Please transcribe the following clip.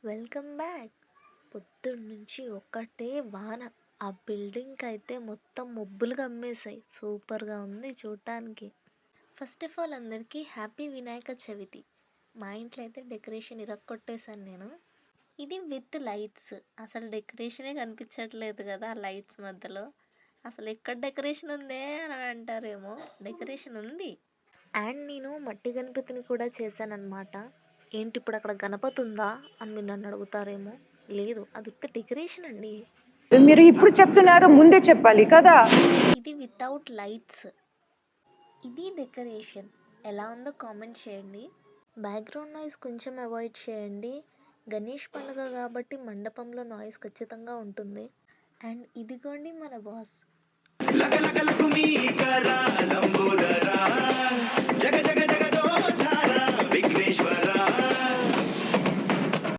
Welcome back. పొద్దున్నుంచి ఒకటే వాన. ఆ బిల్డింగ్‌కయితే మొత్తం మబ్బులు కమ్మేశాయి. సూపర్‌గా ఉంది చూడటానికి. ఫస్ట్ ఆఫ్ ఆల్ అందరికీ హ్యాపీ వినాయక చవితి. మా ఇంట్లో అయితే డెకరేషన్ ఇరక్కొట్టేశాను నేను. ఇది విత్ లైట్స్. అసలు డెకరేషనే కనిపించట్లేదు కదా! ఆ లైట్స్ మధ్యలో. అసలు ఎక్కడ డెకరేషన్ ఉందే అని అంటారేమో. డెకరేషన్ ఉంది. అండ్ నేను మట్టి గణపతిని కూడా చేశాననమాట. ఏంటి ఇప్పుడు అక్కడ గణపతి ఉందా అని మీరు నన్ను అడుగుతారేమో. లేదు, అది ఉత్త డెకరేషన్ అండి. మీరు ఇప్పుడు చెప్తున్నారు, ముందే చెప్పాలి కదా. ఇది వితౌట్ లైట్స్. ఇది డెకరేషన్. ఎలా ఉందో కామెంట్ చేయండి. బ్యాక్గ్రౌండ్ నాయిస్ కొంచెం అవాయిడ్ చేయండి. గణేష్ పండుగ కాబట్టి మండపంలో నాయిస్ ఖచ్చితంగా ఉంటుంది. అండ్ ఇదిగోండి మన బాస్.